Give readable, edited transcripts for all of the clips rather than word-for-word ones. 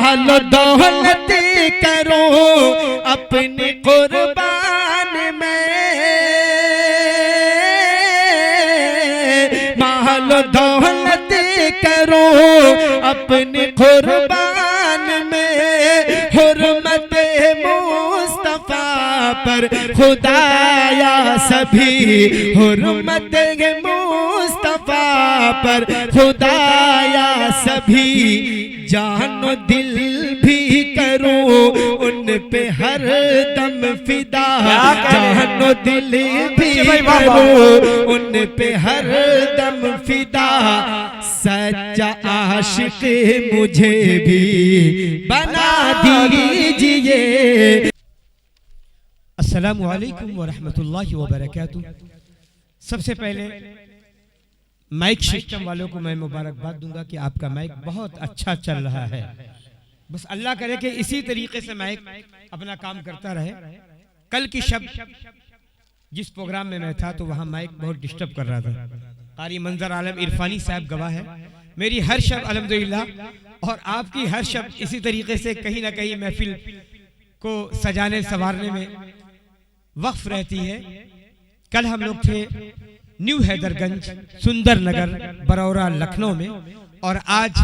مال و دولت کروں اپنی قربان میں، مال و دولت کروں اپنی قربان میں، حرمت مصطفیٰ پر خدایا سبھی، حرمت مصطفیٰ پر خدایا سبھی، جان و دل بھی کروں ان پہ ہر دم فدا، جان و دل بھی کروں ان پہ ہر دم فدا، سچا عاشق مجھے بھی بنا دیجئے۔ السلام علیکم ورحمۃ اللہ وبرکاتہ۔ سب سے پہلے مائک سسٹم والوں کو میں مبارکباد دوں گا کہ آپ کا مائک بہت اچھا چل رہا ہے، بس اللہ کرے کہ اسی طریقے سے مائک اپنا کام کرتا رہے۔ کل کی شب جس پروگرام میں تھا تو وہاں مائک بہت ڈسٹرب کر رہا تھا، قاری منظر عالم عرفانی صاحب گواہ ہے، میری ہر شب الحمدللہ اور آپ کی ہر شب اسی طریقے سے کہیں نہ کہیں محفل کو سجانے سنوارنے میں وقف رہتی ہے۔ کل ہم لوگ تھے نیو حیدر گنج سندر نگر برورہ لکھنؤ میں، اور آج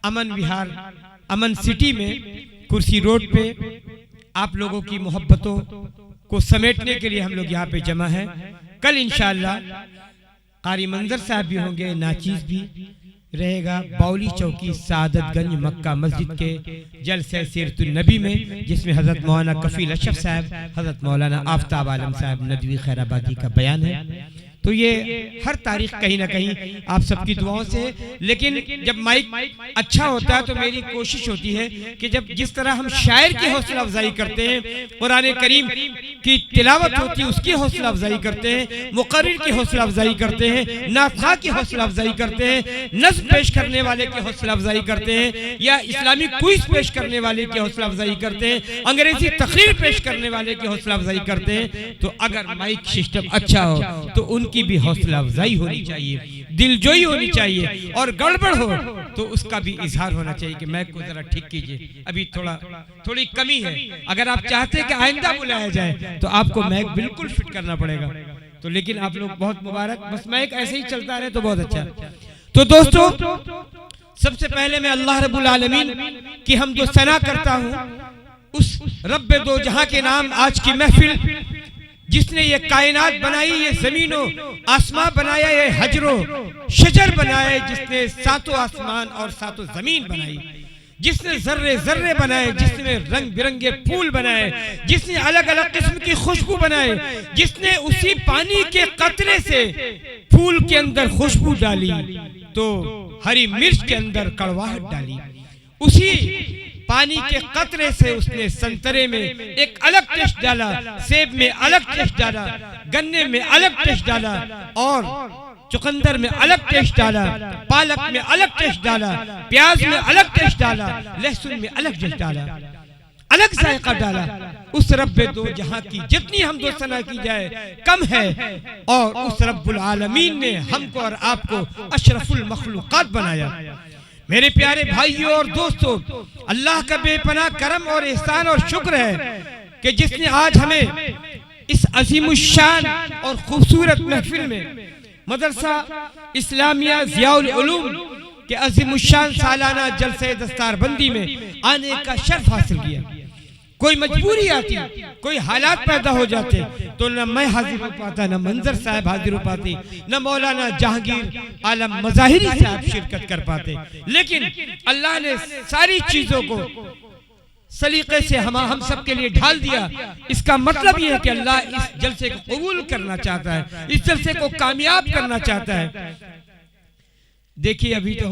امن وہار امن سٹی میں کرسی روڈ پہ آپ لوگوں کی محبتوں کو سمیٹنے کے لیے ہم لوگ یہاں پہ جمع ہیں۔ کل انشاءاللہ قاری منظر صاحب بھی ہوں گے، ناچیز بھی رہے گا باولی چوکی سعادت گنج مکہ مسجد کے جلسہ سیرت النبی میں، جس میں حضرت مولانا کفیل اشرف صاحب، حضرت مولانا آفتاب عالم صاحب ندوی خیر آبادی کا بیان ہے۔ تو یہ ہر تاریخ کہیں نہ کہیں آپ سب کی دعاؤں سے ہے، لیکن جب مائک اچھا ہوتا ہے تو میری کوشش ہوتی ہے کہ جب جس طرح ہم شاعر کی حوصلہ افزائی کرتے ہیں، قرآن کریم کی تلاوت ہوتی ہے اس کی حوصلہ افزائی کرتے ہیں، مقرر کی حوصلہ افزائی کرتے ہیں، نعت خواہ کی حوصلہ افزائی کرتے ہیں، نظم پیش کرنے والے کی حوصلہ افزائی کرتے ہیں، یا اسلامی کوئز پیش کرنے والے کی حوصلہ افزائی کرتے ہیں، انگریزی تقریر پیش کرنے والے کی حوصلہ افزائی کرتے ہیں، تو اگر مائک سسٹم اچھا ہو تو ان کی بھی حوصلہ افزائی ہونی چاہیے، دل جوئی ہونی چاہیے، اور گڑبڑ ہو تو اس کا بھی اظہار ہونا چاہیے کہ مائک کو ذرا ٹھیک کیجئے، ابھی تھوڑی کمی ہے۔ اگر آپ چاہتے کہ آئندہ بلایا جائے تو آپ کو مائک بالکل فٹ کرنا پڑے گا، تو لیکن آپ لوگ بہت مبارک، بس مائک ایسے ہی چلتا رہے تو بہت اچھا۔ تو دوستو، سب سے پہلے میں اللہ رب العالمین کی حمد و ثنا کرتا ہوں، اس رب دو جہاں کے نام آج کی محفل، جس نے یہ کائنات بنائی، یہ زمین و آسمان بنایا، یہ حجر و شجر بنائے، جس نے ساتوں آسمان اور ساتوں زمین بنائی، جس نے ذرے ذرے بنائے، جس نے رنگ برنگے پھول بنائے، جس نے الگ الگ قسم کی خوشبو بنائے، جس نے اسی پانی کے قطرے سے پھول کے اندر خوشبو ڈالی تو ہری مرچ کے اندر کڑواہٹ ڈالی، اسی پانی کے قطرے سے اس نے سنترے میں ایک الگ ٹیسٹ ڈالا، سیب میں الگ ٹیسٹ ڈالا، گنے میں الگ ٹیسٹ ڈالا، اور چقندر میں الگ ٹیسٹ ڈالا، پالک میں الگ ٹیسٹ ڈالا، پیاز میں الگ ٹیسٹ ڈالا، لہسن میں الگ ٹیسٹ ڈالا، الگ ذائقہ ڈالا۔ اس رب دو جہاں کی جتنی حمد و ثنا کی جائے کم ہے، اور اس رب العالمین نے ہم کو اور آپ کو اشرف المخلوقات بنایا۔ میرے پیارے بھائیوں اور دوستوں، اللہ کا بے پناہ کرم اور احسان اور شکر ہے کہ جس نے آج ہمیں اس عظیم الشان اور خوبصورت محفل میں مدرسہ اسلامیہ ضیاء العلوم کے عظیم الشان سالانہ جلسہ دستار بندی میں آنے کا شرف حاصل کیا۔ کوئی مجبوری آتی، کوئی حالات پیدا ہو جاتے تو نہ میں حاضر ہو پاتا، نہ منظر صاحب حاضر ہو پاتے، نہ مولانا جہانگیر عالم مظاہری صاحب شرکت کر پاتے، لیکن اللہ نے ساری چیزوں کو سلیقے سے ہم سب کے لیے ڈھال دیا۔ اس کا مطلب یہ ہے کہ اللہ اس جلسے کو قبول کرنا چاہتا ہے، اس جلسے کو کامیاب کرنا چاہتا ہے۔ دیکھیے ابھی تو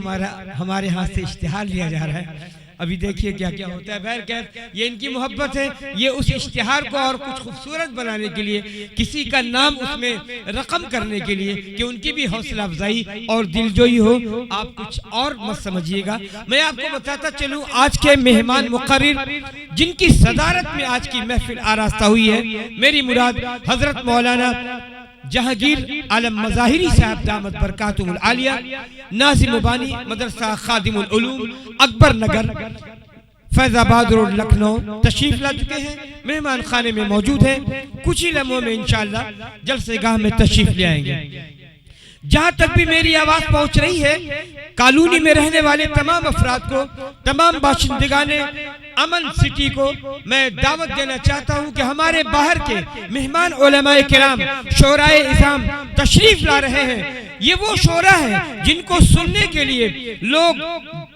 ہمارے ہاتھ سے اشتہار لیا جا رہا ہے، ابھی دیکھیے کیا کیا ہوتا ہے۔ بہرکیف یہ ان کی محبت ہے، یہ اس اشتہار کو اور کچھ خوبصورت بنانے کے لیے، کسی کا نام اس میں رقم کرنے کے لیے کہ ان کی بھی حوصلہ افزائی اور دلجوئی ہو، آپ کچھ اور مت سمجھیے گا۔ میں آپ کو بتاتا چلوں آج کے مہمان مقرر جن کی صدارت میں آج کی محفل آراستہ ہوئی ہے، میری مراد حضرت مولانا جہانگیر عالم مظاہری صاحب دامت برکاتہم العالیہ، ناظم بانی مدرسہ خادم العلوم اکبر نگر فیض آباد روڈ لکھنؤ تشریف لا چکے ہیں، مہمان خانے میں موجود ہیں، کچھ ہی لمحوں میں انشاءاللہ جلسے گاہ میں تشریف لے آئیں گے۔ جہاں تک بھی میری آواز پہنچ رہی ہے، کالونی میں رہنے والے تمام افراد کو، تمام باشندگان امن سٹی کو میں دعوت دینا چاہتا ہوں کہ ہمارے باہر کے مہمان علماء کرام، شورائے اعظام تشریف لا رہے ہیں۔ یہ وہ شورا ہے جن کو سننے کے لیے لوگ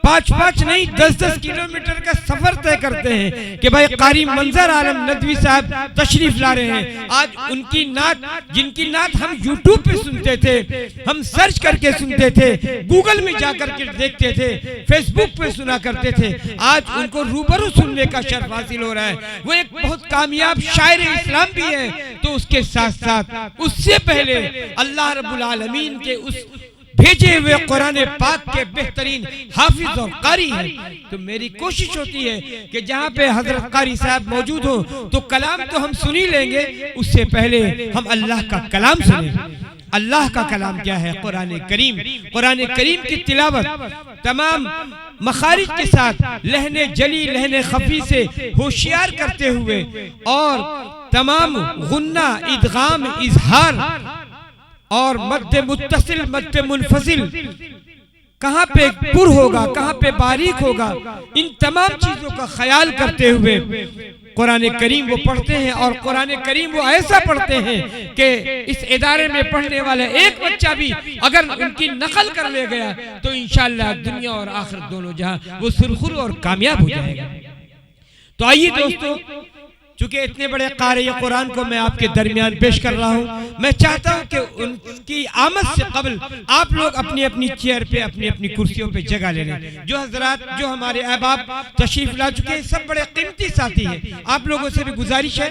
5 نہیں 10 کلومیٹر کا سفر طے کرتے ہیں کہ بھائی قاری منظر عالم ندوی صاحب تشریف لا رہے ہیں۔ آج ان کی نعت، جن کی نعت ہم یوٹیوب پہ سنتے تھے، ہم سرچ کر کے سنتے تھے، گوگل میں جا کر کے دیکھتے تھے، فیس بک پہ سنا کرتے تھے، آج ان کو روبرو سننے کا شرف حاصل ہو رہا ہے۔ وہ ایک بہت کامیاب شاعر اسلام بھی ہے، تو اس کے ساتھ ساتھ اس سے پہلے اللہ رب العالمین کے اس بھیجے ہوئے قرآن پاک کے بہترین حافظ اور قاری ہیں۔ تو میری کوشش ہوتی ہے کہ جہاں پہ حضرت قاری صاحب موجود ہو تو کلام تو ہم سنی لیں گے، اس سے پہلے ہم اللہ کا کلام سنیں۔ اللہ کا کلام کیا ہے؟ قرآن کریم۔ قرآن کریم کی تلاوت تمام مخارج کے ساتھ لہن جلی لہن خفی سے ہوشیار کرتے ہوئے، اور تمام غنہ، ادغام، اظہار اور مد متصل، مد منفصل، کہاں پہ پر ہوگا، کہاں پہ باریک ہوگا، ان تمام چیزوں کا خیال کرتے ہوئے قرآن کریم وہ پڑھتے ہیں۔ اور قرآن کریم وہ ایسا پڑھتے ہیں کہ اس ادارے میں پڑھنے والا ایک بچہ بھی اگر ان کی نقل کر لے گیا تو انشاءاللہ دنیا اور آخرت دونوں جہاں وہ سرخرو اور کامیاب ہو جائے گا۔ تو آئیے دوستو، چونکہ اتنے بڑے قاری قرآن کو میں آپ کے درمیان پیش کر رہا ہوں، میں چاہتا ہوں کہ ان کی آمد سے قبل آپ لوگ اپنی اپنی چیئر پہ، اپنی اپنی کرسیوں پہ جگہ لے لیں۔ جو حضرات، جو ہمارے احباب تشریف لا چکے ہیں، سب بڑے قیمتی ساتھی ہیں۔ آپ لوگوں سے بھی گزارش ہے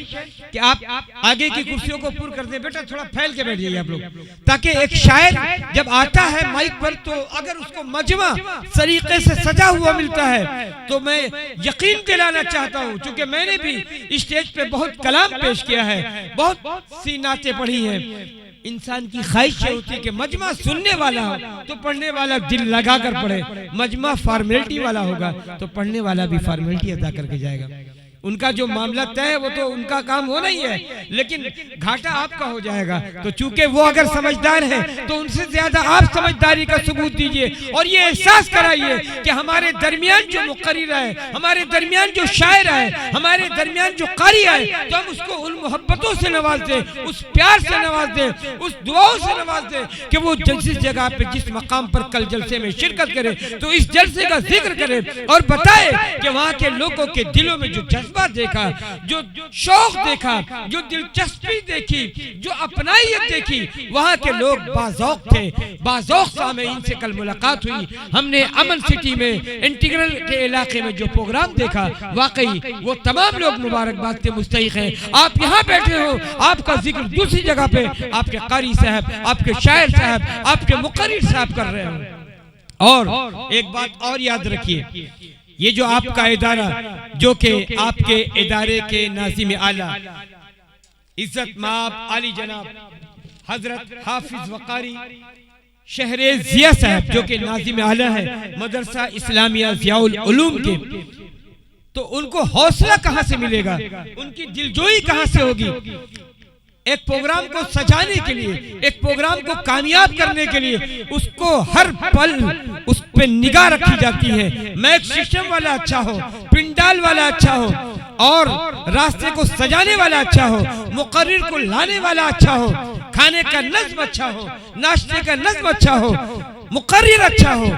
کہ آپ آگے کی کرسیوں کو پر کر دیں۔ بیٹا تھوڑا پھیل کے بیٹھ جائیے آپ لوگ، تاکہ ایک شاعر جب آتا ہے مائک پر تو اگر اس کو مجمع طریقے سے سجا ہوا ملتا ہے تو میں یقین دلانا چاہتا ہوں، چونکہ میں نے بھی اسٹیج پہ بہت کلام پیش کیا ہے، بہت سی نعتیں پڑھی ہیں۔ انسان کی خواہش ہوتی ہے کہ مجمع سننے والا ہو تو پڑھنے والا دل لگا کر پڑھے، مجمع فارمیلٹی والا ہوگا تو پڑھنے والا بھی فارمیلٹی ادا کر کے جائے گا۔ ان کا جو معاملہ طے ہے وہ تو ان کا کام ہونا ہی ہے، لیکن گھاٹا آپ کا ہو جائے گا۔ تو چونکہ وہ اگر سمجھدار ہیں تو ان سے زیادہ آپ سمجھداری کا ثبوت دیجئے، اور یہ احساس کرائیے کہ ہمارے درمیان جو مقرر ہے، ہمارے درمیان جو شاعر ہے، ہمارے درمیان جو قاری ہے، تو ہم اس کو ان محبتوں سے نواز دیں، اس پیار سے نواز دیں، اس دعاؤں سے نواز دیں کہ وہ جس جگہ پہ، جس مقام پر کل جلسے میں شرکت کرے تو اس جلسے کا ذکر کرے اور بتائے کہ وہاں کے لوگوں کے دلوں میں جو جذبہ دیکھا، جو شوق دیکھا، جو دلچسپی دیکھی، جو اپنائیت دیکھی، وہاں کے لوگ باذوق تھے۔ باذوق سامعین سے کل ملاقات ہوئی، ہم نے امن سٹی میں انٹیگرل کے علاقے میں جو پروگرام دیکھا، واقعی وہ تمام لوگ مبارکباد کے مستحق ہیں۔ آپ یہاں بیٹھے ہو، آپ کا ذکر دوسری جگہ پہ آپ کے قاری صاحب، آپ کے شاعر صاحب، آپ کے مقرر صاحب کر رہے ہیں۔ اور ایک بات اور یاد رکھیے، یہ جو آپ کا ادارہ، جو کہ آپ کے ادارے کے ناظم اعلیٰ عزت مآب عالی جناب حضرت حافظ وقاری شہر ضیاء صاحب، جو کہ ناظم اعلیٰ ہے مدرسہ اسلامیہ ضیاء العلوم کے، تو ان کو حوصلہ کہاں سے ملے گا، ان کی دلجوئی کہاں سے ہوگی؟ ایک پروگرام کو سجانے کے لیے، ایک پروگرام کو کامیاب کرنے کے لیے اس کو ہر پل اس پہ نگاہ رکھی جاتی ہے۔ میک سسٹم والا اچھا ہو، پنڈال والا اچھا ہو، اور راستے کو سجانے والا اچھا ہو، مقرر کو لانے والا اچھا ہو، کھانے کا نظم اچھا ہو، ناشتے کا نظم اچھا ہو، مقرر اچھا ہو،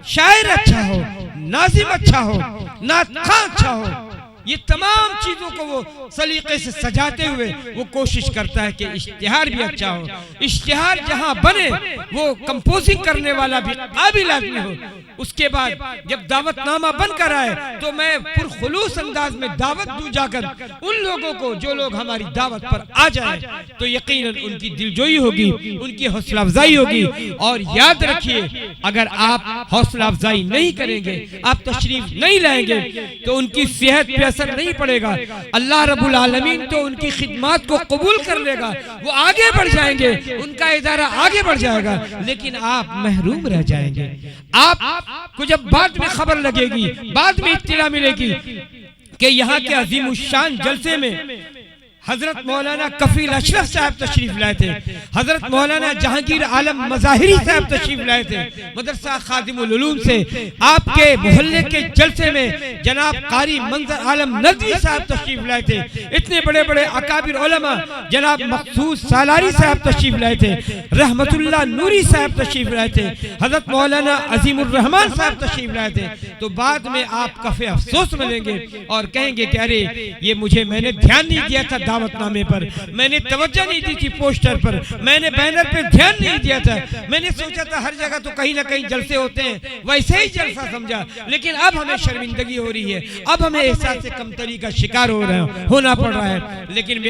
شاعر اچھا ہو، ناظم اچھا ہو، نعت خواں اچھا ہو، یہ تمام چیزوں کو وہ سلیقے سے سجاتے ہوئے وہ کوشش کرتا ہے کہ اشتہار بھی اچھا ہو۔ اشتہار جہاں بنے وہ کمپوزنگ کرنے والا بھی قابل آدمی ہو۔ اس کے بعد جب دعوت نامہ بن کر آئے تو میں پرخلوص انداز میں دعوت دوں جا کر ان لوگوں کو جو لوگ ہماری دعوت پر آ جائیں، تو یقیناً ان کی دلجوئی ہوگی، ان کی حوصلہ افزائی ہوگی۔ اور یاد رکھیے، اگر آپ حوصلہ افزائی نہیں کریں گے، آپ تشریف نہیں لائیں گے، تو ان کی صحت پہ اثر نہیں پڑے گا، اللہ رب العالمین تو ان کی خدمات کو قبول کر لے گا، وہ آگے بڑھ جائیں گے، ان کا ادارہ آگے بڑھ جائے گا، لیکن آپ محروم رہ جائیں گے۔ آپ کو جب بعد میں خبر لگے گی، بعد میں اطلاع ملے گی کہ یہاں کے عظیم الشان جلسے میں حضرت مولانا کفیل اشرف صاحب تشریف لائے تھے، حضرت مولانا جہانگیر عالم مظاہری صاحب تشریف لائے تھے، مدرسہ خادم العلوم سے آپ کے محلے کے جلسے میں جناب قاری منظر عالم ندوی صاحب تشریف لائے تھے، اتنے بڑے بڑے اکابر علماء جناب مقصود سالاری صاحب تشریف لائے تھے، رحمت اللہ نوری صاحب تشریف لائے تھے، حضرت مولانا عظیم الرحمن صاحب تشریف لائے تھے۔ تو بعد میں آپ کفِ افسوس ملیں گے اور کہیں گے کہ ارے یہ میں نے دھیان نہیں دیا تھا دعوت نامے پر، میں نے توجہ نہیں دی تھی پوسٹر پر، میں نے بینر پہ دھیان نہیں دیا تھا، میں نے سوچا تھا ہر جگہ تو کہیں نہ کہیں جلسے ہوتے ہیں، ویسے ہی جلسہ سمجھا، لیکن اب ہمیں شرمندگی ہو رہی ہے، اب ہمیں احساس کمتری کا شکار ہونا پڑ رہا ہے۔ لیکن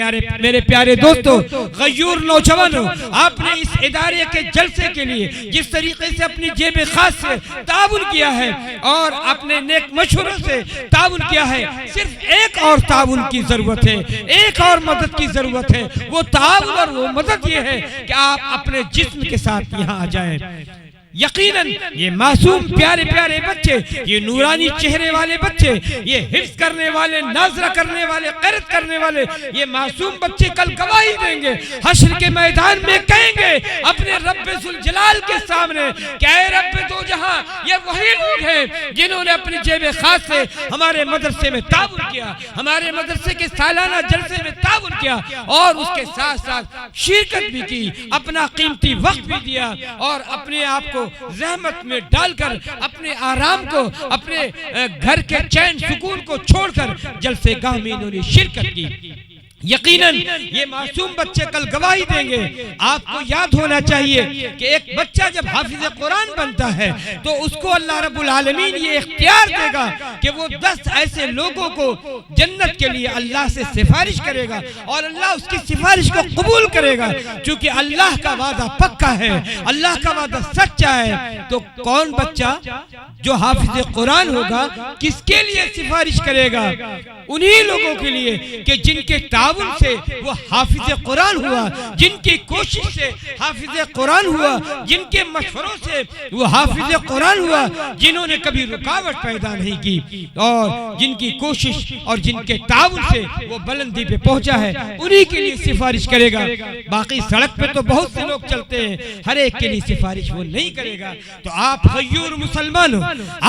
میرے پیارے دوستو، غیور نوجوانوں، آپ نے اس ادارے کے جلسے کے لیے جس طریقے سے اپنی جیب خاص سے تعاون کیا ہے اور اپنے نیک مشوروں سے تعاون کیا ہے، صرف ایک اور تعاون کی ضرورت ہے، ایک اور مدد کی ضرورت ہے، وہ تعاون اور وہ مدد یہ ہے کہ آپ اپنے جسم کے ساتھ یہاں آ جائیں۔ یقیناً یہ معصوم پیارے پیارے بچے، یہ نورانی چہرے والے بچے، یہ حفظ کرنے والے، ناظرہ کرنے والے، غیرت کرنے والے، یہ معصوم بچے کل گواہی دیں گے، حشر کے میدان میں کہیں گے اپنے رب ذوالجلال کے سامنے کہ اے رب دو جہاں، یہ وہی لوگ ہیں جنہوں نے اپنی جیب خاص سے ہمارے مدرسے میں تعاون کیا، ہمارے مدرسے کے سالانہ جلسے میں تعاون کیا اور اس کے ساتھ ساتھ شرکت بھی کی، اپنا قیمتی وقت بھی دیا اور اپنے آپ کو زحمت میں ڈال کر، اپنے آرام کو، اپنے گھر کے چین سکون کو چھوڑ کر جلسے گاہ میں انہوں نے شرکت کی۔ یقیناً یہ معصوم بچے کل گواہی دیں گے۔ آپ کو یاد ہونا چاہیے کہ ایک بچہ جب حافظ قرآن بنتا ہے تو اس کو اللہ رب العالمین یہ اختیار دے گا کہ وہ 10 ایسے لوگوں کو جنت کے لیے اللہ سے سفارش کرے گا اور اللہ اس کی سفارش کو قبول کرے گا، چونکہ اللہ کا وعدہ پکا ہے، اللہ کا وعدہ سچا ہے۔ تو کون بچہ جو حافظ قرآن ہوگا کس کے لیے سفارش کرے گا؟ انہی لوگوں کے لیے کہ جن کے تعاون سے وہ حافظ قرآن ہوا، جن کی کوشش سے حافظ قرآن ہوا، جن کے مشوروں سے وہ حافظ قرآن ہوا، جنہوں نے کبھی رکاوٹ پیدا نہیں کی اور جن کی کوشش اور جن کے تعاون سے وہ بلندی پہ پہنچا ہے، انہی کے لیے سفارش کرے گا۔ باقی سڑک پہ تو بہت سے لوگ چلتے ہیں، ہر ایک کے لیے سفارش وہ نہیں کرے گا۔ تو آپ غیور مسلمان ہو،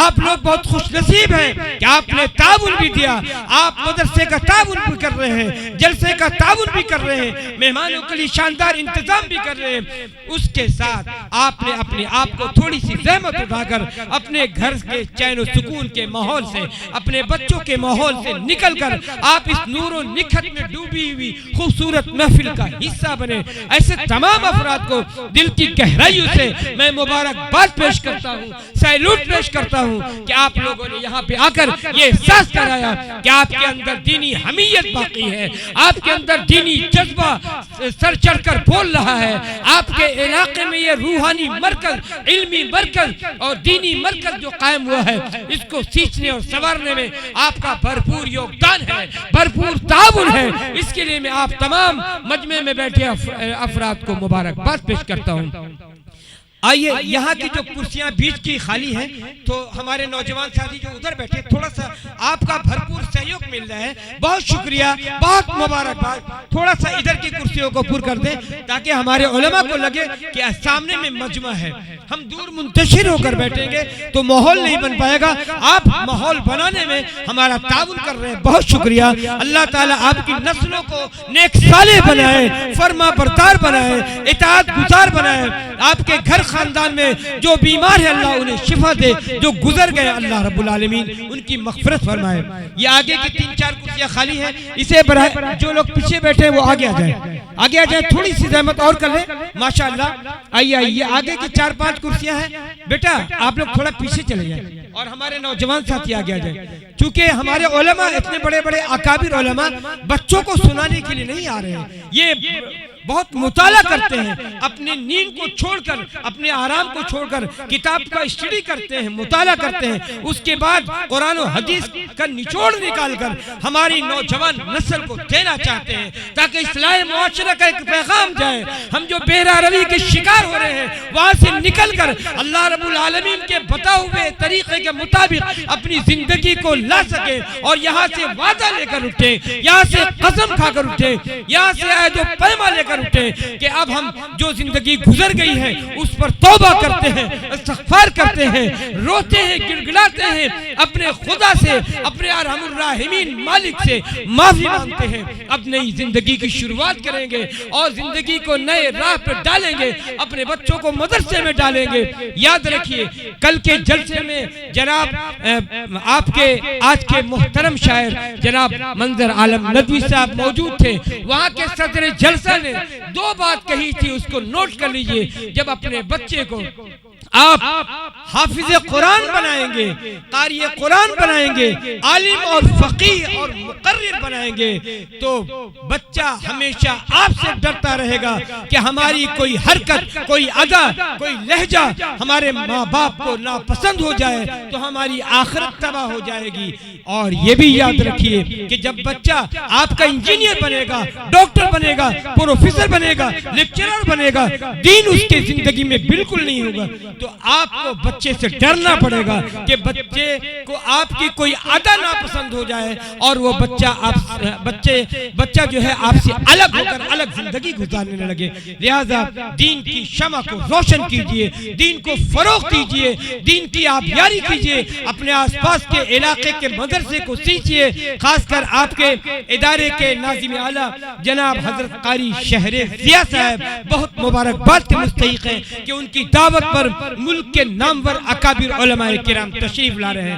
آپ لوگ بہت خوش نصیب ہیں کہ آپ نے تعاون بھی دیا، آپ مدرسے کا تعاون بھی کر رہے ہیں، جلسے کا تعاون بھی کر رہے ہیں، مہمانوں کے لیے شاندار انتظام بھی کر رہے ہیں۔ اس کے ساتھ آپ نے اپنے آپ کو تھوڑی سی زحمت اٹھا کر اپنے گھر کے چین و سکون کے ماحول سے، اپنے بچوں کے ماحول سے نکل کر آپ اس نور و نکھت میں ڈوبی ہوئی خوبصورت محفل کا حصہ بنے۔ ایسے تمام افراد کو دل کی گہرائیوں سے میں مبارکباد پیش کرتا ہوں، سیلوٹ پیش کرتا ہوں کہ آپ لوگوں نے یہاں پہ آ کر یہ احساس کرایا کہ آپ کے اندر دینی حمیت باقی ہے، آپ کے اندر دینی جذبہ سر چڑھ کر بول رہا ہے، آپ کے علاقے میں یہ روحانی مرکز، علمی مرکز اور دینی مرکز جو قائم ہوا ہے، اس کو سیچنے اور سنوارنے میں آپ کا بھرپور یوگدان ہے، بھرپور تعاون ہے۔ اس کے لیے میں آپ تمام مجمع میں بیٹھے افراد کو مبارکباد پیش کرتا ہوں۔ آئیے یہاں کی جو کرسیاں بیچ کی خالی ہیں تو ہمارے نوجوان ساتھی جو ادھر بیٹھے، تھوڑا سا آپ کا بھرپور سہیوگ مل رہا ہے، بہت شکریہ، بہت مبارکباد۔ تھوڑا سا ادھر کی کرسیوں کو پر کر دیں تاکہ ہمارے علماء کو لگے کہ سامنے میں مجمع ہے۔ ہم دور منتشر ہو کر بیٹھیں گے تو ماحول نہیں بن پائے گا، آپ ماحول بنانے میں ہمارا تعاون کر رہے ہیں، بہت شکریہ۔ اللہ تعالیٰ آپ کی نسلوں کو نیک صالح بنائے، فرما بردار بنائے، اطاعت گزار بنائے۔ آپ کے گھر خاندان میں جو بیمار ہے اللہ انہیں شفا دے، جو گزر گئے اللہ رب العالمین ان کی مغفرت فرمائے۔ یہ آگے کی 3-4 کرسیاں خالی ہیں، اسے جو لوگ پیچھے بیٹھے ہیں وہ آگے آ جائیں، آگے آ جائیں، تھوڑی سی زحمت اور کر لیں، ماشاءاللہ۔ آئیے آئیے، آگے کی 4-5 کرسیاں ہیں، بیٹا آپ لوگ تھوڑا پیچھے چلے جائیں اور ہمارے نوجوان ساتھی آگے آ جائیں، چونکہ ہمارے علماء اتنے بڑے بڑے اکابر علماء بچوں کو سنانے کے لیے نہیں آ رہے ہیں، یہ بہت مطالعہ کرتے ہیں، اپنی نیند کو چھوڑ کر، اپنے آرام کو چھوڑ کر کتاب کا اسٹڈی کرتے ہیں، مطالعہ کرتے ہیں، اس کے بعد قرآن و حدیث کا نچوڑ نکال کر ہماری نوجوان نسل کو دینا چاہتے ہیں تاکہ اصلاح معاشرہ کا ایک پیغام جائے۔ ہم جو بے روی کے شکار ہو رہے ہیں وہاں سے نکل کر اللہ رب العالمین کے بتا ہوئے طریقے کے مطابق اپنی زندگی کو لا سکے اور یہاں سے وعدہ لے کر اٹھے، یہاں سے قسم کھا کر اٹھے، یہاں سے عہد و پیما لے کر اٹھے کہ اب ہم جو زندگی گزر گئی ہے اس پر توبہ کرتے ہیں، استغفار کرتے ہیں، روتے ہیں، گڑگڑاتے ہیں، اپنے خدا سے، اپنے ارحم الراحمین مالک سے معافی مانگتے ہیں، اب نئی زندگی کی شروعات کریں گے اور زندگی کو نئے راہ پر ڈالیں گے، اپنے بچوں کو مدرسے میں ڈالیں گے۔ یاد رکھیے کل کے جلسے میں جناب آپ کے آج کے محترم شاعر جناب منظر عالم ندوی صاحب موجود تھے، وہاں کے صدر جلسہ نے دو بات کہی تھی، اس کو نوٹ کر لیجئے۔ جب اپنے بچے کو آپ حافظ قرآن بنائیں گے، قاری قرآن بنائیں گے، عالم اور فقیہ اور مقرر بنائیں گے تو بچہ ہمیشہ آپ سے ڈرتا رہے گا کہ ہماری کوئی حرکت، کوئی ادا، کوئی لہجہ ہمارے ماں باپ کو ناپسند ہو جائے تو ہماری آخرت تباہ ہو جائے گی۔ اور یہ بھی یاد رکھیے کہ جب بچہ آپ کا انجینئر بنے گا، ڈاکٹر بنے گا، پروفیسر بنے گا، لیکچرر بنے گا، دین اس کے زندگی میں بالکل نہیں ہوگا، تو آپ کو بچے سے ڈرنا پڑے گا کہ بچے کو آپ کی کوئی ادا ناپسند ہو جائے اور وہ بچہ جو ہے آپ سے الگ ہو کر الگ زندگی گزارنے لگے۔ لہذا دین کی شمع کو روشن کیجئے، دین کو فروغ دیجئے، دین کی آبیاری کیجئے، اپنے آس پاس کے علاقے کے مدرسے کو سیچئے، خاص کر آپ کے ادارے کے ناظم اعلیٰ جناب حضرت قاری شہر ضیاء صاحب بہت مبارکباد کے مستحق ہیں کہ ان کی دعوت پر ملک کے نامور اکابر علماء کرام تشریف لا رہے ہیں۔